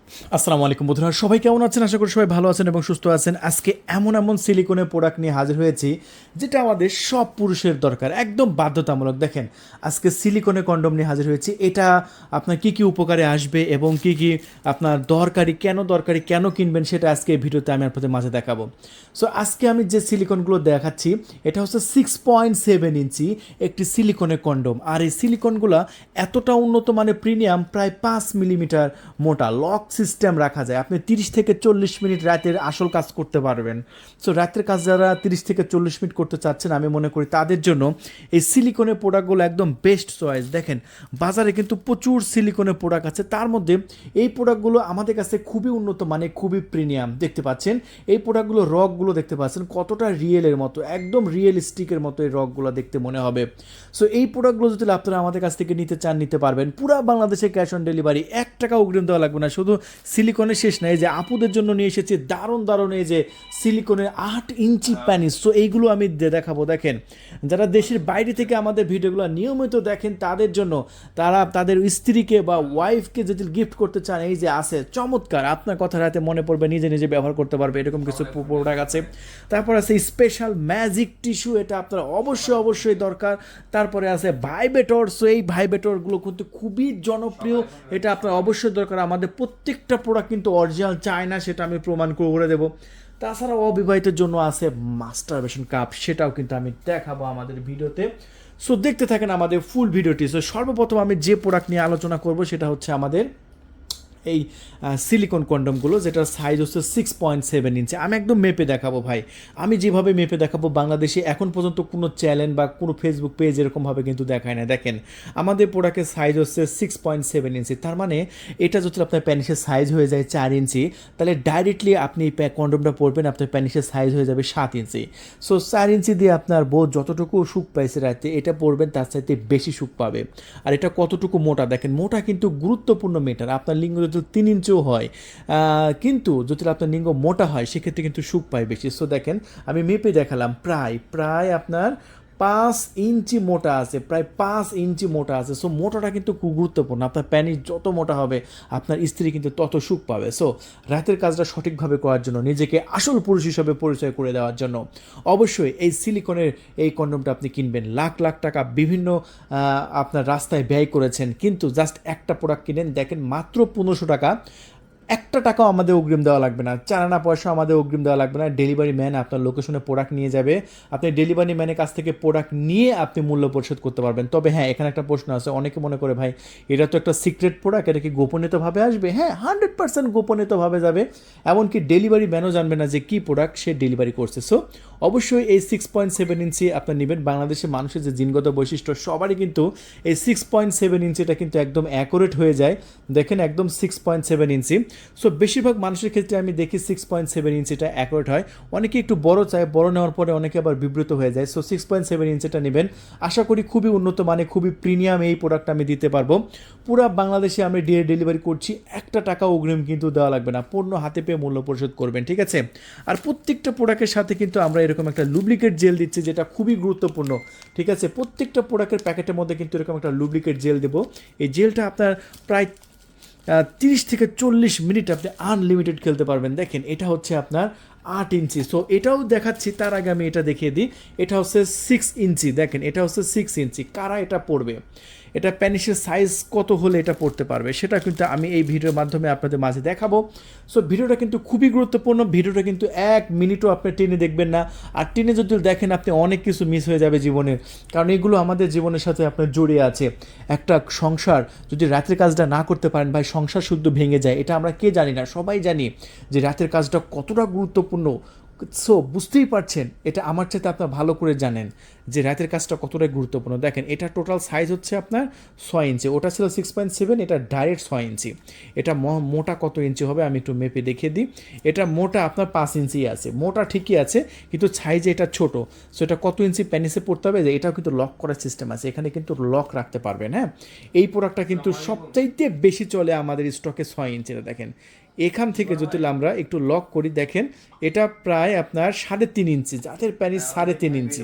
আসসালামু আলাইকুম বন্ধুরা, সবাই কেমন আছেন? আশা করি সবাই ভালো আছেন এবং সুস্থ আছেন। আজকে এমন এমন সিলিকনের প্রোডাক্ট নিয়ে হাজির হয়েছি যেটা আমাদের সব পুরুষের দরকার, একদম বাধ্যতামূলক। দেখেন, আজকে সিলিকনের কন্ডম নিয়ে হাজির হয়েছি। এটা আপনার কি কি উপকারে আসবে এবং কি কি আপনার দরকারি, কেন কিনবেন, সেটা আজকে এই ভিডিওতে আমি আপনাদের মাঝে দেখাবো। সো আজকে আমি যে সিলিকনগুলো দেখাচ্ছি এটা হচ্ছে 6.7 ইঞ্চি একটি সিলিকনের কন্ডম। আর এই সিলিকনগুলো এতটা উন্নত মানের প্রিমিয়াম, প্রায় 5 মিলিমিটার মোটা, লক সিস্টেম রাখা যায়। আপনি 30 থেকে 40 মিনিট রাতের আসল কাজ করতে পারবেন। সো রাতের কাজ যারা 30 থেকে 40 মিনিট করতে চাচ্ছেন, আমি মনে করি তাদের জন্য এই সিলিকনের প্রোডাক্টগুলো একদম বেস্ট চয়েস। দেখেন, বাজারে কিন্তু প্রচুর সিলিকনের প্রোডাক্ট আছে, তার মধ্যে এই প্রোডাক্টগুলো আমাদের কাছে খুবই উন্নত, মানে খুবই প্রিমিয়াম। দেখতে পাচ্ছেন এই প্রোডাক্টগুলো, রকগুলো দেখতে পাচ্ছেন কতটা রিয়েলের মতো, একদম রিয়েলিস্টিকের মতো এই রকগুলো দেখতে মনে হবে। সো এই প্রোডাক্টগুলো যদি আপনারা আমাদের কাছ থেকে নিতে চান, নিতে পারবেন। পুরা বাংলাদেশে ক্যাশ অন ডেলিভারি, 1 টাকা অগ্রিম দেওয়া লাগবে না। শুধু সিলিকনের শেষ নাই, যে আপুদের জন্য নিয়ে এসেছে দারুণ দারুণ এই যে সিলিকনের 8 ইঞ্চি প্যানিস। সো এইগুলো আমি দেখাবো। দেখেন, যারা দেশের বাইরে থেকে আমাদের ভিডিওগুলো নিয়মিত দেখেন তাদের জন্য, তারা তাদের স্ত্রীকে বা ওয়াইফকে যদি গিফট করতে চান, এই যে আছে চমৎকার, আপনার কথা রাতে মনে পড়বে, নিজে নিজে ব্যবহার করতে পারবে, এরকম কিছু প্রোডাক্ট আছে। তারপর আছে স্পেশাল ম্যাজিক টিস্যু, এটা আপনার অবশ্যই দরকার। তারপরে আছে ভাইবেটর। সো এই ভাইবেটরগুলো কিন্তু খুবই জনপ্রিয়, এটা আপনার অবশ্যই দরকার। আমাদের প্রত্যেকটা প্রোডাক্ট কিন্তু অরিজিনাল চায়না, সেটা আমি প্রমাণ করে দেবো। তাছাড়া অবিবাহিতের জন্য আছে মাস্টারবেশন কাপ, সেটাও কিন্তু আমি দেখাবো আমাদের ভিডিওতে। সো দেখতে থাকেন আমাদের ফুল ভিডিওটি। সো সর্বপ্রথম আমি যে প্রোডাক্ট নিয়ে আলোচনা করব সেটা হচ্ছে আমাদের এই সিলিকন কন্ডমগুলো, যেটার সাইজ হচ্ছে 6.7 ইঞ্চি। আমি একদম মেপে দেখাবো ভাই, আমি যেভাবে মেপে দেখাবো বাংলাদেশে এখন পর্যন্ত কোনো চ্যানেল বা কোনো ফেসবুক পেজ এরকমভাবে কিন্তু দেখায় না। দেখেন, আমাদের প্রোডাক্টের সাইজ হচ্ছে 6.7 ইঞ্চি। তার মানে এটা যদি আপনার প্যানিসের সাইজ হয়ে যায় 4 ইঞ্চি, তাহলে ডাইরেক্টলি আপনি কন্ডমটা পরবেন, আপনার প্যানিসের সাইজ হয়ে যাবে 7 ইঞ্চি। সো 4 ইঞ্চি দিয়ে আপনার বউ যতটুকু সুখ পাইছে রাতে, এটা পরবেন তার চাইতে বেশি সুখ পাবে। আর এটা কতটুকু মোটা দেখেন, মোটা কিন্তু গুরুত্বপূর্ণ মেটার। আপনার লিঙ্গ যদি 3 ইঞ্চিও হয়, কিন্তু যদি আপনার লিঙ্গ মোটা হয় সেক্ষেত্রে কিন্তু সুখ পায় বেশি। সো দেখেন, আমি মেপে দেখালাম, প্রায় আপনার 5 ইঞ্চি মোটা আছে, প্রায় 5 ইঞ্চি মোটা আছে। সো মোটাটা কিন্তু খুব গুরুত্বপূর্ণ। আপনার প্যানিস যত মোটা হবে আপনার স্ত্রী কিন্তু তত সুখ পাবে। সো রাতের কাজটা সঠিকভাবে করার জন্য, নিজেকে আসল পুরুষ হিসেবে পরিচয় করে দেওয়ার জন্য অবশ্যই এই সিলিকনের এই কন্ডমটা আপনি কিনবেন। লাখ লাখ টাকা বিভিন্ন আপনার রাস্তায় ব্যয় করেছেন, কিন্তু জাস্ট একটা প্রোডাক্ট কিনেন, দেখেন মাত্র 1500 টাকা। 1 টাকাও আমাদের অগ্রিম দেওয়া লাগবে না, 4 আনা পয়সা আমাদের অগ্রিম দেওয়া লাগবে না। ডেলিভারি ম্যান আপনার লোকেশনে প্রোডাক্ট নিয়ে যাবে, আপনি ডেলিভারি ম্যানের কাছ থেকে প্রোডাক্ট নিয়ে আপনি মূল্য পরিশোধ করতে পারবেন। তবে হ্যাঁ, এখানে একটা প্রশ্ন আছে, অনেকে মনে করে ভাই এটা তো একটা সিক্রেট প্রোডাক্ট, এটা কি গোপনীয়ভাবে আসবে? হ্যাঁ, 100% গোপনীয়ভাবে যাবে। এমনকি ডেলিভারি ম্যানও জানবে না যে কী প্রোডাক্ট সে ডেলিভারি করছে। সো অবশ্যই এই 6.7 ইঞ্চি আপনার নেবেন। বাংলাদেশের মানুষের যে জিনগত বৈশিষ্ট্য, সবারই কিন্তু এই 6.7 ইঞ্চিটা কিন্তু একদম অ্যাকুরেট হয়ে যায়। দেখেন, একদম 6.7 ইঞ্চি। সো বেশিরভাগ মানুষের ক্ষেত্রে আমি দেখি 6.7 ইঞ্চিটা অ্যাকুরেট হয়। অনেকে একটু বড় চায়, বড় নেওয়ার পরে অনেকে আবার বিব্রত হয়ে যায়। সো 6.7 ইঞ্চিটা নেবেন। আশা করি খুবই উন্নত, মানে খুবই প্রিমিয়াম এই প্রোডাক্ট আমি দিতে পারবো। পুরো বাংলাদেশে আমি ডেলিভারি করছি, 1 টাকা অগ্রিম কিন্তু দেওয়া লাগবে না, পণ্য হাতে পেয়ে মূল্য পরিশোধ করবেন, ঠিক আছে? আর প্রত্যেকটা প্রোডাক্টের সাথে কিন্তু আমরা এরকম একটা লুব্রিকেট জেল দিচ্ছি, যেটা খুবই গুরুত্বপূর্ণ, ঠিক আছে? প্রত্যেকটা প্রোডাক্টের প্যাকেটের মধ্যে কিন্তু এরকম একটা লুব্রিকেট জেল দেবো। এই জেলটা আপনার প্রায় 30 থেকে 40 মিনিট আপনি আনলিমিটেড খেলতে পারবেন। দেখেন, এটা হচ্ছে আপনার 8 ইঞ্চি। সো এটাও দেখাচ্ছি, তার আগে আমি এটা দেখিয়ে দিই। এটা হচ্ছে 6 ইঞ্চি। দেখেন, এটা হচ্ছে 6 ইঞ্চি। কারা এটা পড়বে, এটা প্যানিসের সাইজ কত হলে এটা পড়তে পারবে, সেটা কিন্তু আমি এই ভিডিওর মাধ্যমে আপনাদের মাঝে দেখাবো। সো ভিডিওটা কিন্তু খুবই গুরুত্বপূর্ণ। ভিডিওটা কিন্তু 1 মিনিটও আপনি টেনে দেখবেন না। আর টেনে যদি দেখেন, আপনি অনেক কিছু মিস হয়ে যাবে জীবনে, কারণ এগুলো আমাদের জীবনের সাথে আপনার জড়িয়ে আছে। একটা সংসার যদি রাতের কাজটা না করতে পারেন ভাই, সংসার শুদ্ধ ভেঙে যায়। এটা আমরা কে জানি না, সবাই জানি যে রাতের কাজটা কতটা গুরুত্বপূর্ণ। সো বুঝতেই পারছেন, এটা আমার চাইতে আপনার ভালো করে জানেন যে রাতের কাজটা কতটা গুরুত্বপূর্ণ। দেখেন, এটা টোটাল সাইজ হচ্ছে আপনার 6 ইঞ্চি, ওটা ছিল 6.7, এটা ডাইরেক্ট 6 ইঞ্চি। এটা মোটা কত ইঞ্চি হবে আমি একটু মেপে দেখিয়ে দিই। এটা মোটা আপনার 5 ইঞ্চি আছে, মোটা ঠিকই আছে, কিন্তু সাইজে এটা ছোট। সো এটা কত ইঞ্চি প্যানিসে পড়তে হবে, যে এটাও কিন্তু লক করার সিস্টেম আছে, এখানে কিন্তু লক রাখতে পারবেন। হ্যাঁ, এই প্রোডাক্টটা কিন্তু সবচাইতে বেশি চলে আমাদের স্টকে 6 ইঞ্চিটা। দেখেন, এখান থেকে যদি আমরা একটু লক করি, দেখেন এটা প্রায় আপনার 3.5 ইঞ্চি, যাদের প্যানিস 3.5 ইঞ্চি।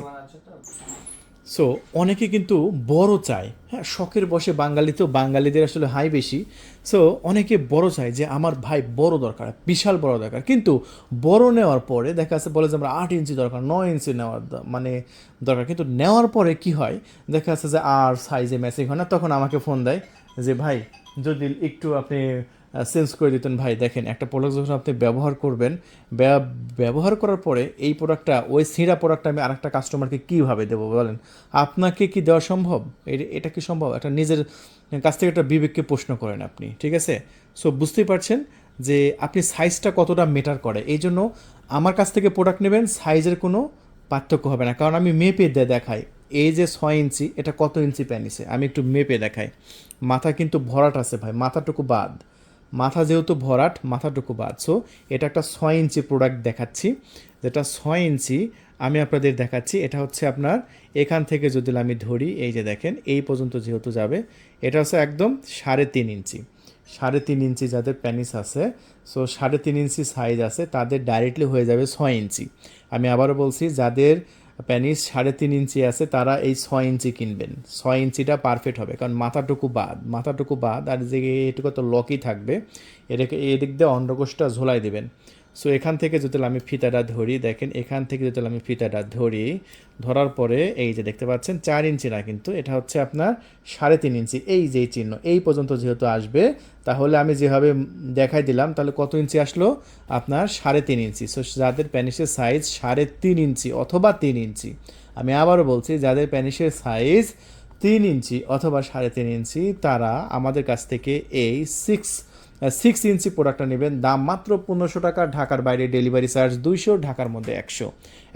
সো অনেকে কিন্তু বড় চায়, হ্যাঁ, শখের বসে বাঙালি তো, বাঙালিদের আসলে হাই বেশি। সো অনেকে বড় চায় যে আমার ভাই বড় দরকার, বিশাল বড় দরকার, কিন্তু বড় নেওয়ার পরে দেখা যাচ্ছে বলে যে আমরা 8 ইঞ্চি দরকার, 9 ইঞ্চি নেওয়ার মানে দরকার, কিন্তু নেওয়ার পরে কি হয়, দেখা যাচ্ছে যে আর সাইজে ম্যাচিং হয় না, তখন আমাকে ফোন দেয় যে ভাই যদি একটু আপনি চেঞ্জ করে দিতেন। ভাই দেখেন, একটা প্রোডাক্ট যখন আপনি ব্যবহার করবেন, ব্যবহার করার পরে এই প্রোডাক্টটা, ওই ছিঁড়া প্রোডাক্টটা আমি আরেকটা কাস্টমারকে কীভাবে দেবো বলেন? আপনাকে কি দেওয়া সম্ভব? এটা কি সম্ভব? একটা নিজের কাছ থেকে একটা বিবেককে প্রশ্ন করেন আপনি, ঠিক আছে? সো বুঝতেই পারছেন যে আপনি সাইজটা কতটা মেটার করে। এই জন্য আমার কাছ থেকে প্রোডাক্ট নেবেন, সাইজের কোনো পার্থক্য হবে না, কারণ আমি মেপে দেখাই। এই যে 6 ইঞ্চি, এটা কত ইঞ্চি প্যানিসে আমি একটু মেপে দেখাই। মাথা কিন্তু ভরাট আছে ভাই, মাথাটুকু বাদ, মাথা যেহেতু ভরাট, মাথাটুকু বাদ। সো এটা একটা 6 ইঞ্চি প্রোডাক্ট দেখাচ্ছি, যেটা 6 ইঞ্চি আমি আপনাদের দেখাচ্ছি। এটা হচ্ছে আপনার এখান থেকে যদি আমি ধরি, এই যে দেখেন এই পর্যন্ত যেহেতু যাবে, এটা হচ্ছে একদম 3.5 ইঞ্চি। 3.5 ইঞ্চি যাদের প্যানিস আছে, সো 3.5 ইঞ্চি সাইজ আছে, তাদের ডাইরেক্টলি হয়ে যাবে 6 ইঞ্চি। আমি আবারও বলছি, যাদের প্যানিস 3.5 ইঞ্চি আছে তারা এই 6 ইঞ্চি কিনবেন। 6 ইঞ্চিটা পারফেক্ট হবে, কারণ মাথাটুকু বাদ, মাথাটুকু বাদ, আর যে এটুকু তো লকই থাকবে, এটাকে এদিক দিয়ে অন্ডকোষটা ঝোলাই দেবেন। সো এখান থেকে যদি আমি ফিতাটা ধরি, দেখেন এখান থেকে যদি আমি ফিতাটা ধরি, ধরার পরে এই যে দেখতে পাচ্ছেন 4 ইঞ্চি না, কিন্তু এটা হচ্ছে আপনার 3.5 ইঞ্চি। এই যে চিহ্ন এই পর্যন্ত যেহেতু আসবে, তাহলে আমি যেভাবে দেখাই দিলাম, তাহলে কত ইঞ্চি আসলো? আপনার 3.5 ইঞ্চি। সো যাদের প্যানিসের সাইজ 3.5 ইঞ্চি অথবা 3 ইঞ্চি, আমি আবারও বলছি, যাদের প্যানিসের সাইজ 3 ইঞ্চি অথবা 3.5 ইঞ্চি, তারা আমাদের কাছ থেকে এই 6 ইঞ্চি প্রোডাক্টটা নেবেন। দাম মাত্র 1500 টাকা, ঢাকার বাইরে ডেলিভারি চার্জ 200, ঢাকার মধ্যে 100।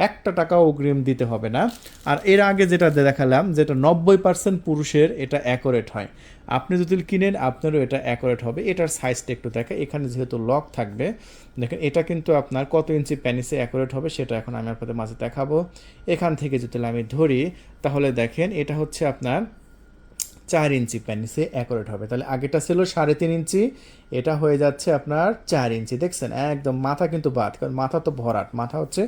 একটা টাকাও অগ্রিম দিতে হবে না। আর এর আগে যেটা দেখালাম, যেটা 90% পুরুষের এটা অ্যাকোরেট হয়, আপনি যদি কিনেন আপনারও এটা অ্যাকোরেট হবে। এটার সাইজটা একটু দেখে, এখানে যেহেতু লক থাকবে, দেখেন এটা কিন্তু আপনার কত ইঞ্চি প্যানিসে অ্যাকোরেট হবে সেটা এখন আমি আপনাদের মাঝে দেখাবো। এখান থেকে যদি আমি ধরি, তাহলে দেখেন এটা হচ্ছে আপনার 4 ইঞ্চি প্যানিসে অ্যাকোরেট হবে। তাহলে আগেটা ছিল 3.5 ইঞ্চি, এটা হয়ে যাচ্ছে আপনার 4 ইঞ্চি। দেখছেন একদম মাথা কিন্তু বাদ, কারণ মাথা তো ভরাট। মাথা হচ্ছে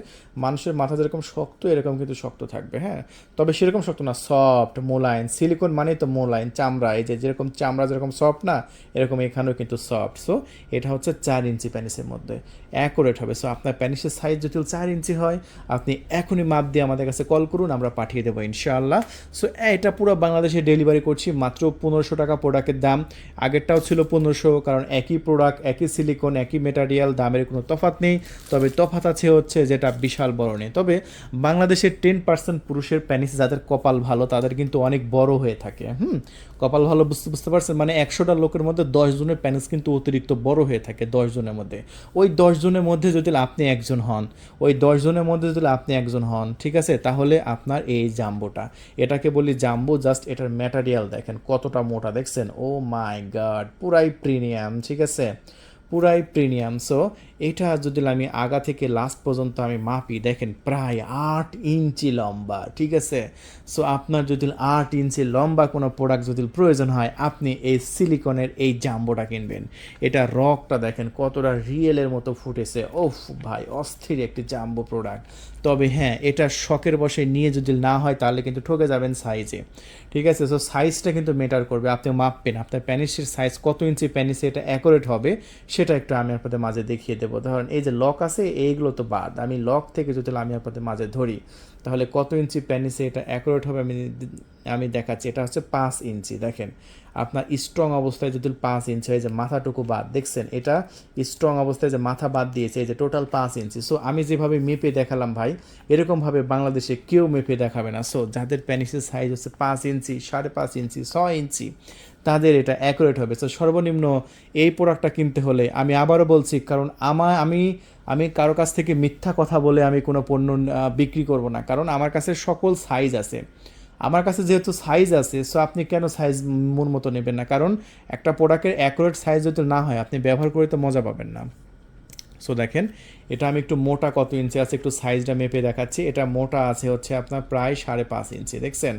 মানুষের মাথা যেরকম শক্ত, এরকম কিন্তু শক্ত থাকবে, হ্যাঁ, তবে সেরকম শক্ত না, সফট মোলায়েম। সিলিকন মানেই তো মোলায়েম, চামড়া, এই যে যেরকম চামড়া যেরকম সফট না, এরকম এখানেও কিন্তু সফট। সো এটা হচ্ছে 4 ইঞ্চি প্যানিসের মধ্যে অ্যাকোরেট হবে। সো আপনার প্যানিসের সাইজ যদি 4 ইঞ্চি হয়, আপনি এখনই মাপ দিয়ে আমাদের কাছে কল করুন, আমরা পাঠিয়ে দেবো ইনশাআল্লাহ। সো এটা পুরো বাংলাদেশে ডেলিভারি করছি মাত্র 1500 টাকা প্রোডাক্টের দাম। আগেরটাও ছিল 1500, কারণ একই প্রোডাক্ট, একই সিলিকন, একই মেটারিয়াল, দামের কোনো তফাৎ নেই। তবে তফাৎ আছে হচ্ছে যেটা বিশাল বড় নেই। তবে বাংলাদেশের 10% পুরুষের প্যানিস যাদের কপাল ভালো, তাদের কিন্তু অনেক বড় হয়ে থাকে। কপাল ভালো বুঝতে পারছেন, মানে 100টা লোকের মধ্যে 10 জনের প্যানিস কিন্তু অতিরিক্ত বড় হয়ে থাকে, 10 জনের মধ্যে। ওই 10 জনের মধ্যে যদি আপনি একজন হন, ওই 10 জনের মধ্যে যদি আপনি একজন হন, ঠিক আছে, তাহলে আপনার এই জাম্বোটা, এটাকে বলি জাম্বো। জাস্ট এটার ম্যাটেরিয়াল দেখেন কতটা মোটা, দেখছেন? ও মাই গড, পুরাই প্রিমিয়াম, ঠিক আছে, পুরাই প্রিমিয়াম। সো এটা যদি আমি আগা থেকে লাস্ট পর্যন্ত আমি মাপি, দেখেন প্রায় 8 ইঞ্চি লম্বা, ঠিক আছে। সো আপনার যদি 8 ইঞ্চি লম্বা কোনো প্রোডাক্ট যদি প্রয়োজন হয়, আপনি এই সিলিকনের এই জাম্বোটা কিনবেন। এটা রকটা দেখেন কতটা রিয়েলের মতো ফুটেছে, ওফ ভাই, অস্থির একটি জাম্বো প্রোডাক্ট। তবে হ্যাঁ, এটা শখের বসে নিয়ে যদি না হয়, তাহলে কিন্তু ঠকে যাবেন সাইজে, ঠিক আছে। সো সাইজটা কিন্তু ম্যাটার করবে, আপনি মাপবেন আপনার প্যানিসের সাইজ কত ইঞ্চি প্যানিসে এটা অ্যাকোরেট হবে, সেটা একটু আমি আপনাদের মাঝে দেখিয়ে দেবো। ধরেন এই যে লক আছে, এইগুলো তো বাদ, আমি লক থেকে যদি আমি আপনাদের মাঝে ধরি, তাহলে কত ইঞ্চি প্যানিসে এটা অ্যাকোরেট হবে আমি দেখাচ্ছি। এটা হচ্ছে 5 ইঞ্চি। দেখেন আপনার স্ট্রং অবস্থায় যদি 5 ইঞ্চি হয়, যে মাথাটুকু বাদ, দেখছেন এটা স্ট্রং অবস্থায় যে মাথা বাদ দিয়েছে, এই যে টোটাল 5 ইঞ্চি। সো আমি যেভাবে মেপে দেখালাম ভাই, এরকমভাবে বাংলাদেশে কেউ মেপে দেখাবে না। সো যাদের প্যানিসের সাইজ হচ্ছে 5 ইঞ্চি, 5.5 ইঞ্চি, 6 ইঞ্চি, তাদের এটা অ্যাকুরেট হবে। সো সর্বনিম্ন এই প্রোডাক্টটা কিনতে হলে, আমি আবারও বলছি, কারণ আমি কারো কাছ থেকে মিথ্যা কথা বলে আমি কোনো পণ্য বিক্রি করব না, কারণ আমার কাছে সকল সাইজ আছে। আমার কাছে যেহেতু সাইজ আছে, সো আপনি কেন সাইজ মন মতো নেবেন না? কারণ একটা প্রোডাক্টের অ্যাকুরেট সাইজ যদি না হয়, আপনি ব্যবহার করে তো মজা পাবেন না। সো দেখেন এটা আমি একটু মোটা কত ইঞ্চি আছে একটু সাইজটা মেপে দেখাচ্ছি। এটা মোটা আছে হচ্ছে আপনার প্রায় 5.5 ইঞ্চি, দেখছেন?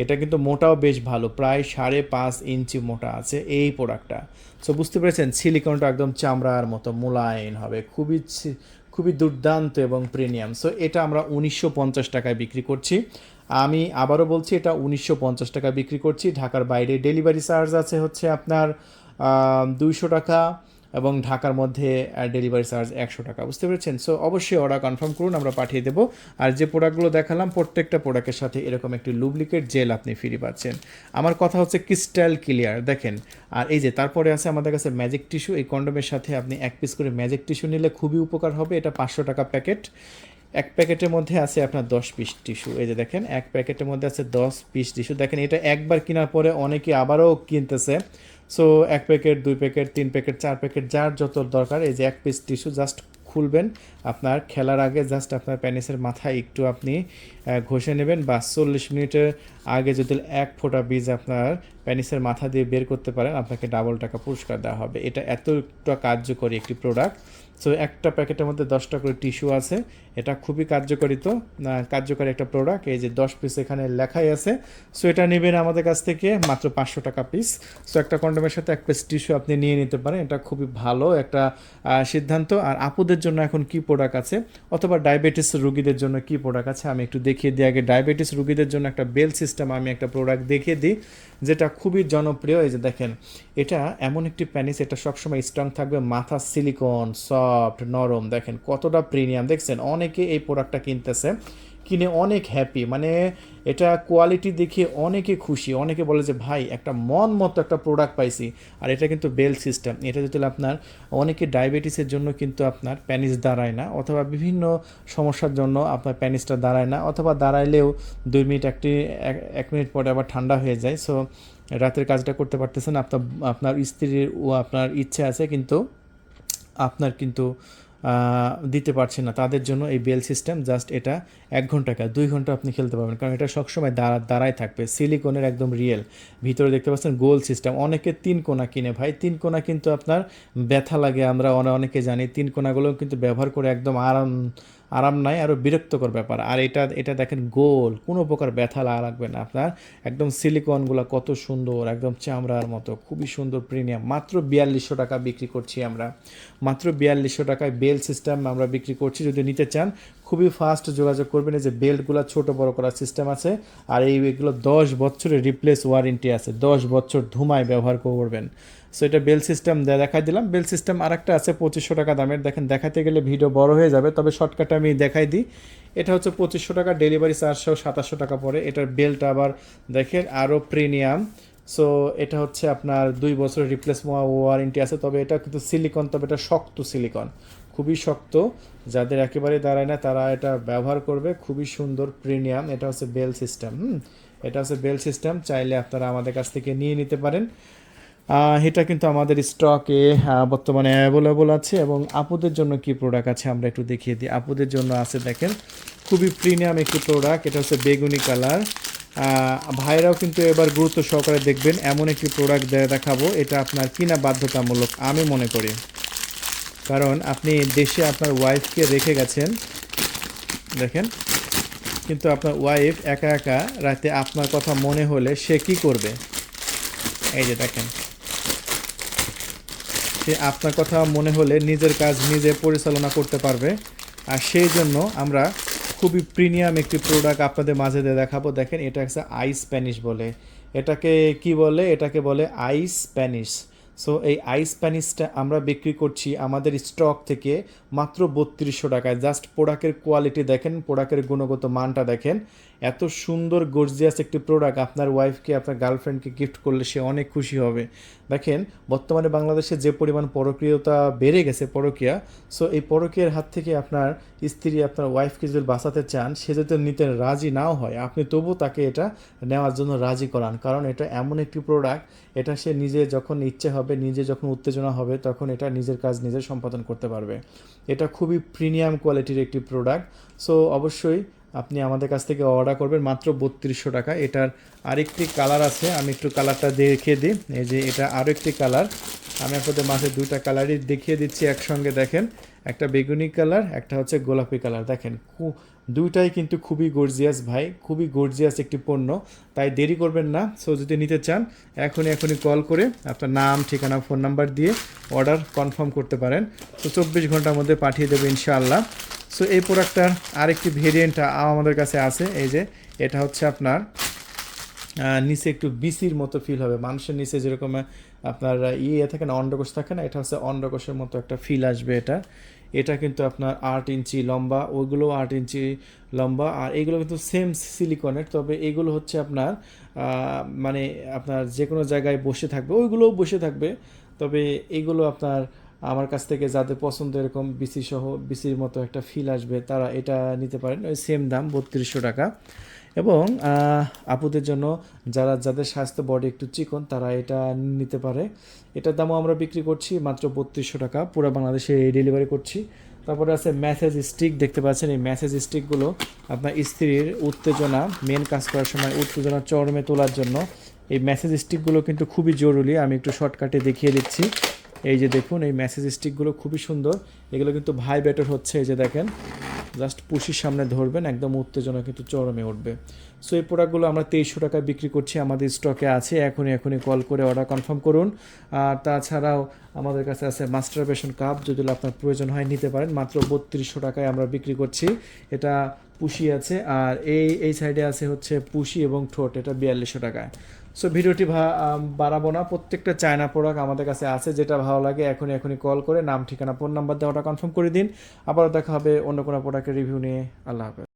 এটা কিন্তু মোটাও বেশ ভালো, প্রায় 5.5 ইঞ্চি মোটা আছে এই প্রোডাক্টটা। সো বুঝতে পেরেছেন, সিলিকনটা একদম চামড়ার মতো মোলায়েম হবে, খুবই দুর্দান্ত এবং প্রিমিয়াম। সো এটা আমরা 1950 টাকায় বিক্রি করছি। আমি আবারও বলছি এটা 1950 টাকা বিক্রি করছি। ঢাকার বাইরে ডেলিভারি চার্জ আছে হচ্ছে আপনার 200 টাকা, এবং ঢাকার মধ্যে ডেলিভারি চার্জ 100 টাকা। বুঝতে পেরেছেন? সো অবশ্যই অর্ডার কনফার্ম করুন, আমরা পাঠিয়ে দেবো। আর যে প্রোডাক্টগুলো দেখালাম প্রত্যেকটা প্রোডাক্টের সাথে এরকম একটি লুব্রিকেট জেল আপনি ফ্রি পাচ্ছেন। আমার কথা হচ্ছে ক্রিস্টাল ক্লিয়ার দেখেন। আর এই যে তারপরে আছে আমাদের কাছে ম্যাজিক টিস্যু। এই কন্ডোমের সাথে আপনি 1 পিস করে ম্যাজিক টিস্যু নিলে খুবই উপকার হবে। এটা 500 টাকা প্যাকেট। এক প্যাকেটের মধ্যে আছে আপনার 10 পিস টিস্যু। এই যে দেখেন এক প্যাকেটের মধ্যে আছে 10 পিস টিস্যু। দেখেন এটা একবার কেনার পরে অনেকে আবারও কিনতেছে। So 1 packet, 2 packet, 3 packet, 4 packet যার যত দরকার, এই যে 1 পিস টিস্যু জাস্ট খুলবেন। আপনার খেলার আগে জাস্ট আপনার প্যানিসের মাথায় একটু আপনি ঘষে নেবেন, বা 40 মিনিটের আগে যদি 1 ফোঁটা বীজ আপনার প্যানিসের মাথা দিয়ে বের করতে পারেন, আপনাকে ডাবল টাকা পুরস্কার দেওয়া হবে। এটা এতটা কার্যকরী একটি প্রোডাক্ট। সো একটা প্যাকেটের মধ্যে 10টা করে টিস্যু আছে। এটা খুবই কার্যকরী একটা প্রোডাক্ট। এই যে 10 পিস এখানে লেখাই আছে। সো এটা নেবেন আমাদের কাছ থেকে মাত্র 500 টাকা পিস। সো একটা কন্ডোমের সাথে 1 পিস টিস্যু আপনি নিয়ে নিতে পারেন। এটা খুবই ভালো একটা সিদ্ধান্ত। আর আপুদের জন্য এখন কি প্রোডাক্ট আছে, অথবা ডায়াবেটিস রোগীদের জন্য কি প্রোডাক্ট আছে আমি একটু দেখিয়ে দিই আগে। ডায়াবেটিস রোগীদের জন্য একটা বেল সিস্টেম আমি একটা প্রোডাক্ট দেখিয়ে দিই, যেটা খুবই জনপ্রিয়। এই যে দেখেন, এটা এমন একটি প্যানিস, এটা সবসময় স্ট্রং থাকবে, মাথা সিলিকন, সফট, নরম। দেখেন কতটা প্রিমিয়াম, দেখছেন? অনেকে এই প্রোডাক্টটা কিনতেছে, কিনে অনেক হ্যাপি, মানে এটা কোয়ালিটি দেখে অনেকে খুশি। অনেকে বলে যে ভাই একটা মন মতো একটা প্রোডাক্ট পাইছি। আর এটা কিন্তু বেল সিস্টেম। এটা যদি আপনার অনেকে ডায়াবেটিসের জন্য কিন্তু আপনার প্যানিস দাঁড়ায় না, অথবা বিভিন্ন সমস্যার জন্য আপনার প্যানিসটা দাঁড়ায় না, অথবা দাঁড়াইলেও 2 মিনিট 1 মিনিট পরে আবার ঠান্ডা হয়ে যায়। সো রাতের কাজটা করতে পারতেছেন, আপনার স্ত্রীর আপনার ইচ্ছে আছে কিন্তু আপনার কিন্তু দিতে পারছেন না, তাদের জন্য এই বেল সিস্টেম। জাস্ট এটা 1 ঘন্টা 2 ঘন্টা আপনি খেলতে পারবেন, কারণ এটা সবসময় দাঁড়ায় থাকবে। সিলিকনের একদম রিয়েল, ভিতরে দেখতে পাচ্ছেন গোল সিস্টেম। অনেকে 3 কোনা কিনে ভাই, 3 কোনা কিন্তু আপনার ব্যথা লাগে, আমরা অনেকে জানি। 3 কোনাগুলো কিন্তু ব্যবহার করে একদম আরাম নাই, আরও বিরক্তকর ব্যাপার। আর এটা দেখেন গোল, কোনো প্রকার ব্যথা লাগবে না আপনার। একদম সিলিকনগুলো কত সুন্দর, একদম চামড়ার মতো, খুবই সুন্দর প্রিমিয়াম। মাত্র 4200 টাকা বিক্রি করছি আমরা। মাত্র 4200 টাকায় বেল সিস্টেম আমরা বিক্রি করছি। যদি নিতে চান খুবই ফাস্ট যোগাযোগ করবেন। এই যে বেল্টগুলো ছোট বড় করার সিস্টেম আছে। আর এগুলো 10 বছরের রিপ্লেস ওয়ারেন্টি আছে, 10 বছর ধুমায় ব্যবহার করবেন। সো এটা বেল সিস্টেম দেখাই দিলাম। বেল সিস্টেম আরেকটা আছে 2500 টাকা দামের। দেখেন দেখাতে গেলে ভিডিও বড় হয়ে যাবে, তবে শর্টকাটে আমি দেখাই দিই। এটা হচ্ছে 2500 টাকা, ডেলিভারি চার্জ 2700 টাকা পড়ে। এটার বেলটা আবার দেখেন আরও প্রিমিয়াম। সো এটা হচ্ছে আপনার 2 বছরের রিপ্লেস ওয়ারেন্টি আছে, তবে এটা কিন্তু সিলিকন, তবে এটা শক্ত সিলিকন, খুবই শক্ত। যাদের একেবারে দাঁড়ায় না তারা এটা ব্যবহার করবে। খুবই সুন্দর প্রিমিয়াম। এটা হচ্ছে বেল সিস্টেম। এটা হচ্ছে বেল সিস্টেম, চাইলে আপনারা আমাদের কাছ থেকে নিয়ে নিতে পারেন। এটা কিন্তু আমাদের স্টকে বর্তমানে অ্যাভেলেবল আছে। এবং আপুদের জন্য কি প্রোডাক্ট আছে আমরা একটু দেখিয়ে দিই। আপুদের জন্য আছে দেখেন খুবই প্রিমিয়াম একটি প্রোডাক্ট। এটা হচ্ছে বেগুনি কালার। ভাইরাও কিন্তু এবার গুরুত্ব সহকারে দেখবেন, এমন একটি প্রোডাক্ট দেখাবো এটা আপনার কিনা বাধ্যতামূলক আমি মনে করি। কারণ আপনি দেশে আপনার ওয়াইফকে রেখে গেছেন, দেখেন, কিন্তু আপনার ওয়াইফ একা একা রাতে আপনার কথা মনে হলে সে কি করবে? এই যে দেখেন, সে আপনার কথা মনে হলে নিজের কাজ নিজে পরিচালনা করতে পারবে। আর সেই জন্য আমরা খুবই প্রিমিয়াম একটি প্রোডাক্ট আপনাদের মাঝে দেখাবো। দেখেন এটা হচ্ছে আইস স্প্যানিশ বলে। এটাকে কি বলে? এটাকে বলে আইস স্প্যানিশ। সো এই আইস স্প্যানিশটা আমরা বিক্রি করছি আমাদের স্টক থেকে মাত্র 3200 টাকায়। জাস্ট প্রোডাক্টের কোয়ালিটি দেখেন, প্রোডাক্টের গুণগত মানটা দেখেন। এত সুন্দর গর্জিয়াস একটি প্রোডাক্ট আপনার ওয়াইফকে, আপনার গার্লফ্রেন্ডকে গিফট করলে সে অনেক খুশি হবে। দেখেন বর্তমানে বাংলাদেশে যে পরিমাণ পরকীয়তা বেড়ে গেছে, পরকীয়া। সো এই পরকীয়ার হাত থেকে আপনার স্ত্রী, আপনার ওয়াইফকে যদি বাঁচাতে চান, সে যদি নিতে রাজি নাও হয়, আপনি তবু তাকে এটা নেওয়ার জন্য রাজি করান। কারণ এটা এমন একটি প্রোডাক্ট, এটা সে নিজে যখন ইচ্ছে হবে, নিজে যখন উত্তেজনা হবে, তখন এটা নিজের কাজ নিজে সম্পাদন করতে পারবে। এটা খুবই প্রিমিয়াম কোয়ালিটির একটি প্রোডাক্ট। সো অবশ্যই আপনি আমাদের কাছ থেকে অর্ডার করবেন মাত্র 3200 টাকা। এটার আরেকটি কালার আছে, আমি একটু কালারটা দেখিয়ে দিই। এই যে এটা আরও একটি কালার, আমি আপনাদের মাঝে 2টা কালারই দেখিয়ে দিচ্ছি একসঙ্গে। দেখেন একটা বেগুনি কালার, একটা হচ্ছে গোলাপি কালার। দেখেন দুইটাই কিন্তু খুবই গর্জিয়াস ভাই, খুবই গর্জিয়াস একটি পণ্য। তাই দেরি করবেন না। সো যদি নিতে চান এখনই কল করে আপনার নাম, ঠিকানা, ফোন নাম্বার দিয়ে অর্ডার কনফার্ম করতে পারেন। তো 24 ঘন্টার মধ্যে পাঠিয়ে দেবো ইনশাআল্লাহ। সো এই প্রোডাক্টটার আরেকটি ভেরিয়েন্ট আমাদের কাছে আছে। এই যে এটা হচ্ছে আপনার নিচে একটু বিসির মতো ফিল হবে, মানুষের নিচে যেরকম আপনার ইয়ে থাকে না, অন্ডকোষ থাকে না, এটা হচ্ছে অন্ডকোষের মতো একটা ফিল আসবে এটা। এটা কিন্তু আপনার 8 ইঞ্চি লম্বা, ওইগুলো 8 ইঞ্চি লম্বা, আর এগুলো কিন্তু সেম সিলিকনের, তবে এগুলো হচ্ছে আপনার মানে আপনার যে কোনো জায়গায় বসে থাকবে, ওইগুলোও বসে থাকবে, তবে এগুলো আপনার আমার কাছ থেকে যাদের পছন্দ এরকম বিসি সহ বিসির মতো একটা ফিল আসবে তারা এটা নিতে পারেন, ওই সেম দাম 3200 টাকা। এবং আপুদের জন্য যাদের স্বাস্থ্য বডি একটু চিকন তারা এটা নিতে পারে। এটার দামও আমরা বিক্রি করছি মাত্র 3200 টাকা, পুরো বাংলাদেশে ডেলিভারি করছি। তারপরে আছে ম্যাসেজ স্টিক, দেখতে পাচ্ছেন এই ম্যাসেজ স্টিকগুলো আপনার স্ত্রীর উত্তেজনা, মেন কাজ করার সময় উত্তেজনা চরমে তোলার জন্য এই ম্যাসেজ স্টিকগুলো কিন্তু খুবই জরুরি। আমি একটু শর্টকাটে দেখিয়ে দিচ্ছি। এই যে দেখুন, এই মেসেজ স্টিকগুলো খুবই সুন্দর, এগুলো কিন্তু ভাইব্রেটর হচ্ছে, এই যে দেখেন, জাস্ট পুশির সামনে ধরবেন একদম উত্তেজনা কিন্তু চরমে উঠবে। সো এই প্রোডাক্টগুলো আমরা 2300 টাকায় বিক্রি করছি, আমাদের স্টকে আছে, এখনই কল করে অর্ডার কনফার্ম করুন। আর তাছাড়াও আমাদের কাছে আছে মাস্টারবেশন কাপ, যদি আপনার প্রয়োজন হয় নিতে পারেন, মাত্র 3200 টাকায় আমরা বিক্রি করছি। এটা পুশি আছে, আর এই সাইডে আছে হচ্ছে পুশি এবং ঠোঁট, এটা 4200 টাকায়। সো ভিডিওটি বাড়াবো না, প্রত্যেকটা চায়না প্রোডাক্ট আমাদের কাছে আছে, যেটা ভালো লাগে এখনই কল করে নাম ঠিকানা ফোন নাম্বার দেওয়াটা কনফার্ম করে দিন। আবারও দেখা হবে অন্য কোনো প্রোডাক্টের রিভিউ নিয়ে। আল্লাহ হাফেজ।